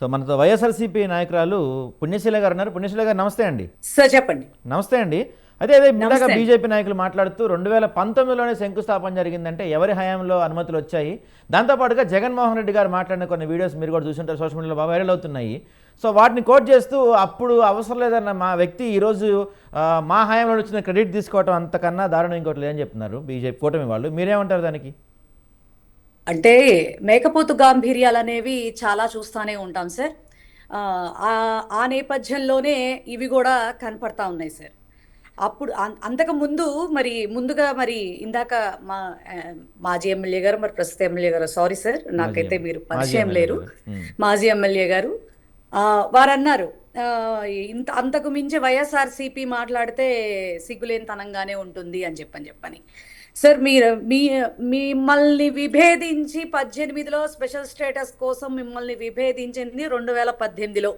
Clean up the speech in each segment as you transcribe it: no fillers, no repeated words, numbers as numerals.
So మనతో వైఎస్ఆర్సీపీ నాయకురాలు పుణ్యశీల గారు ఉన్నారు. పుణ్యశీల గారు నమస్తే అండి. సార్ చెప్పండి. నమస్తే అండి. అదే ఇందాక బీజేపీ నాయకులు మాట్లాడుతూ 2019లోనే శంకుస్థాపన జరిగిందంటే ఎవరి హయాంలో అనుమతులు వచ్చాయి, దాంతోపాటుగా జగన్మోహన్ రెడ్డి గారు మాట్లాడిన కొన్ని వీడియోస్ మీరు కూడా చూసుంటారు, సోషల్ మీడియాలో బాగా వైరల్ అవుతున్నాయి. సో వాటిని కోట్ చేస్తూ అప్పుడు అవసరం లేదన్న మా వ్యక్తి ఈరోజు మా హయాంలో వచ్చిన క్రెడిట్ తీసుకోవటం అంతకన్నా దారుణం ఇంకోటి లేదని చెప్తున్నారు బీజేపీ కూటమి వాళ్ళు. మీరేమంటారు దానికి? అంటే మేకపోతు గాంభీర్యాలు అనేవి చాలా చూస్తూనే ఉంటాం సార్. ఆ నేపథ్యంలోనే ఇవి కూడా కనపడతా ఉన్నాయి సార్. అప్పుడు అంతకు ముందు ముందుగా ఇందాక మాజీ ఎమ్మెల్యే గారు, మరి ప్రస్తుత ఎమ్మెల్యే గారు, సారీ సార్ నాకైతే మీరు పరిచయం లేరు, మాజీ ఎమ్మెల్యే గారు వారు అన్నారు, అంతకు మించి వైఎస్ఆర్సీపీ మాట్లాడితే సిగ్గులేనితనంగానే ఉంటుంది అని చెప్పని. సార్ మిమ్మల్ని విభేదించి 18లో స్పెషల్ స్టేటస్ కోసం మిమ్మల్ని విభేదించింది 2018లో.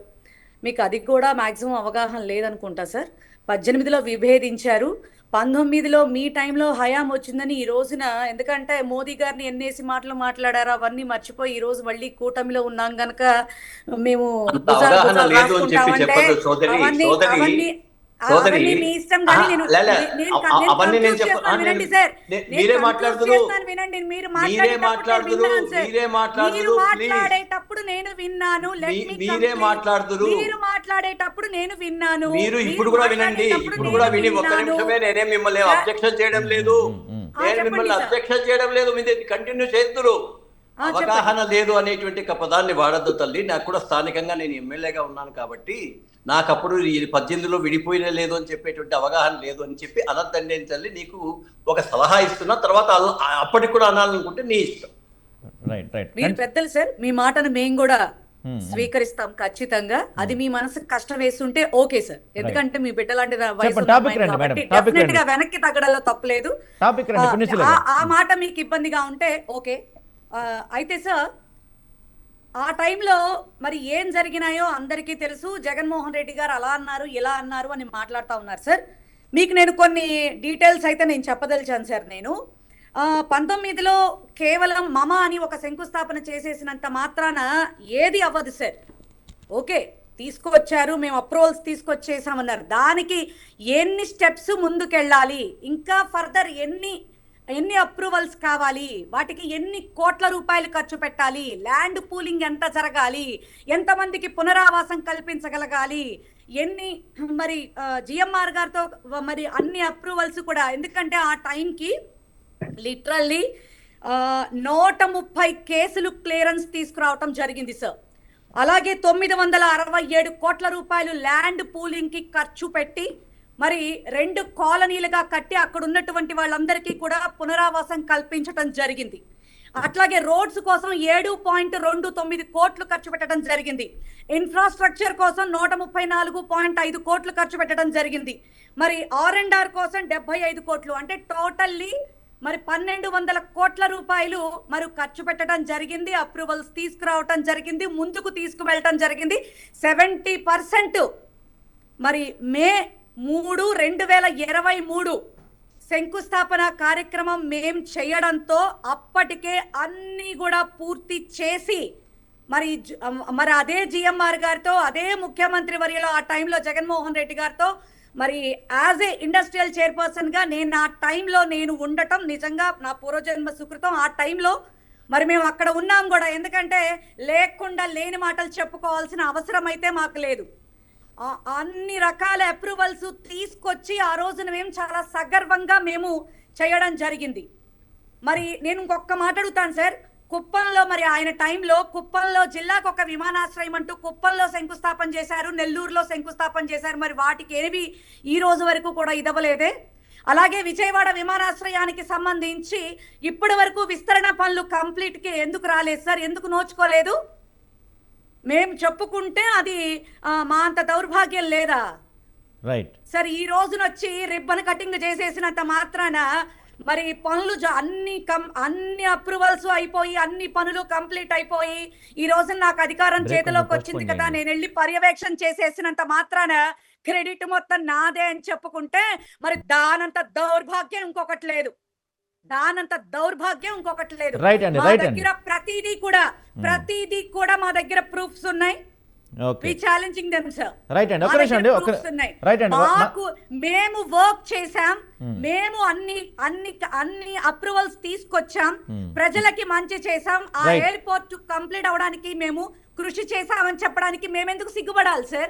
మీకు అది కూడా మ్యాక్సిమం అవగాహన లేదనుకుంటా సార్. 18లో విభేదించారు, 19లో మీ టైంలో హయాం వచ్చిందని ఈ రోజున, ఎందుకంటే మోదీ గారిని ఎన్నేసి మాటలు మాట్లాడారో అవన్నీ మర్చిపోయి ఈ రోజు మళ్ళీ కూటమిలో ఉన్నాం గనక మేము అవన్నీ మీ ఇష్టం. కానీ మీరే మాట్లాడుతున్నారు, వినండి. మీరు మాట్లాడేటప్పుడు నేను విన్నాను, మీరే మాట్లాడుతున్నారు, మీరు మాట్లాడేటప్పుడు నేను విన్నాను, మీరు ఇప్పుడు కూడా వినండి, ఇప్పుడు కూడా విని ఒక్క నిమిషమే. నేనే మిమ్మల్ని అబ్జెక్షన్ చేయడం లేదు, నేను మిమ్మల్ని అబ్జెక్షన్ చేయడం లేదు, మీరు కంటిన్యూ చేస్తున్నారు. అవగాహన లేదు అనేటువంటి పదాన్ని వాడద్దు తల్లి. నాకు కూడా స్థానికంగా నేను ఎమ్మెల్యేగా ఉన్నాను కాబట్టి నాకు అప్పుడు 18లో విడిపోయిన లేదు అని చెప్పేటువంటి అవగాహన లేదు అని చెప్పి అనద్దండి అని తల్లి. నీకు ఒక సలహా ఇస్తున్నా, తర్వాత అప్పటికి కూడా అనాలనుకుంటే నీ ఇష్టం. మీరు పెద్దలు సార్, మీ మాటను మేము కూడా స్వీకరిస్తాం ఖచ్చితంగా. అది మీ మనసుకు కష్టం వేస్తుంటే ఓకే సార్, ఎందుకంటే మీ బిడ్డ లాంటి డెఫినెట్ గా వెనక్కి తగ్గడంలో తప్పలేదు. ఆ మాట మీకు ఇబ్బందిగా ఉంటే ఓకే. అయితే సార్ ఆ టైంలో ఏం జరిగినాయో అందరికీ తెలుసు. జగన్మోహన్ రెడ్డి గారు అలా అన్నారు, ఇలా అన్నారు అని మాట్లాడుతూ ఉన్నారు సార్. మీకు నేను కొన్ని డీటెయిల్స్ అయితే నేను చెప్పదలిచాను సార్. నేను 19లో కేవలం మమ అని ఒక శంకుస్థాపన చేసేసినంత మాత్రాన ఏది అవ్వదు సార్. ఓకే, తీసుకువచ్చారు, మేము అప్రూవల్స్ తీసుకొచ్చేసామన్నారు. దానికి ఎన్ని స్టెప్స్ ముందుకెళ్ళాలి, ఇంకా ఫర్దర్ ఎన్ని అప్రూవల్స్ కావాలి, వాటికి ఎన్ని కోట్ల రూపాయలు ఖర్చు పెట్టాలి, ల్యాండ్ పూలింగ్ ఎంత జరగాలి, ఎంతమందికి పునరావాసం కల్పించగలగాలి, ఎన్ని జిఎంఆర్ గారితో అన్ని అప్రూవల్స్ కూడా. ఎందుకంటే ఆ టైంకి లిటరల్లీ 130 కేసులు క్లియరెన్స్ తీసుకురావటం జరిగింది సార్. అలాగే 967 కోట్ల రూపాయలు ల్యాండ్ పూలింగ్కి ఖర్చు పెట్టి 2 కాలనీలుగా కట్టి అక్కడ ఉన్నటువంటి వాళ్ళందరికీ కూడా పునరావాసం కల్పించడం జరిగింది. అట్లాగే రోడ్స్ కోసం 7.29 కోట్లు ఖర్చు పెట్టడం జరిగింది. ఇన్ఫ్రాస్ట్రక్చర్ కోసం 134.5 కోట్లు ఖర్చు పెట్టడం జరిగింది. R&R కోసం 75 కోట్లు, అంటే టోటల్లీ 1200 కోట్ల రూపాయలు ఖర్చు పెట్టడం జరిగింది. అప్రూవల్స్ తీసుకురావటం జరిగింది, ముందుకు తీసుకువెళ్ళటం జరిగింది. 70% మే 3, 2023 శంకుస్థాపన కార్యక్రమం మేం చేయడంతో అప్పటికే అన్ని కూడా పూర్తి చేసి అదే జిఎంఆర్ గారితో, అదే ముఖ్యమంత్రి వర్యులు ఆ టైంలో జగన్మోహన్ రెడ్డి గారితో యాజ్ ఏ ఇండస్ట్రియల్ చైర్పర్సన్ గా నేను ఆ టైంలో నేను ఉండటం నిజంగా నా పూర్వజన్మ సుకృతం. ఆ టైంలో మేము అక్కడ ఉన్నాం కూడా, ఎందుకంటే లేకుండా లేని మాటలు చెప్పుకోవాల్సిన అవసరం అయితే మాకు లేదు. అన్ని రకాల అప్రూవల్స్ తీసుకొచ్చి ఆ రోజున మేము చాలా సగర్వంగా మేము చేయడం జరిగింది. నేను ఇంకొక మాట అడుగుతాను సార్. కుప్పంలో ఆయన టైంలో కుప్పంలో జిల్లాకు ఒక విమానాశ్రయం అంటూ కుప్పంలో శంకుస్థాపన చేశారు, నెల్లూరులో శంకుస్థాపన చేశారు. వాటికి ఏవి ఈ రోజు వరకు కూడా ఇదవ్వలేదే. అలాగే విజయవాడ విమానాశ్రయానికి సంబంధించి ఇప్పటి వరకు విస్తరణ పనులు కంప్లీట్కి ఎందుకు రాలేదు సార్, ఎందుకు నోచుకోలేదు? మేము చెప్పుకుంటే అది మా అంత దౌర్భాగ్యం లేదా? రైట్ సార్, ఈ రోజున వచ్చి రిబ్బన్ కటింగ్ చేసేసినంత మాత్రాన పనులు అన్ని అప్రూవల్స్ అయిపోయి అన్ని పనులు కంప్లీట్ అయిపోయి ఈ రోజున నాకు అధికారం చేతిలోకి వచ్చింది కదా, నేను వెళ్ళి పర్యవేక్షణ చేసేసినంత మాత్రాన క్రెడిట్ మొత్తం నాదే అని చెప్పుకుంటే దానంత దౌర్భాగ్యం ఇంకొకటి లేదు. దానంత దౌర్భాగ్యం ఇంకొకటి లేదు. మా దగ్గర ప్రతిదీ కూడా మా దగ్గర ప్రూఫ్స్ ఉన్నాయి. Okay we challenging them sir. Right అండి, ఒక్క నిమిషం అండి, ఒక్క రైట్ అండి. మాకు మేము వర్క్ చేసాం, మేము అన్ని అప్రూవల్స్ తీసుకొచ్చాం, ప్రజలకి మంచి చేసాం. ఆ Right. ఎయిర్పోర్ట్ కంప్లీట్ అవడానికి మేము కృషి చేసామని చెప్పడానికి మేము ఎందుకు సిగ్గుపడాలి సార్?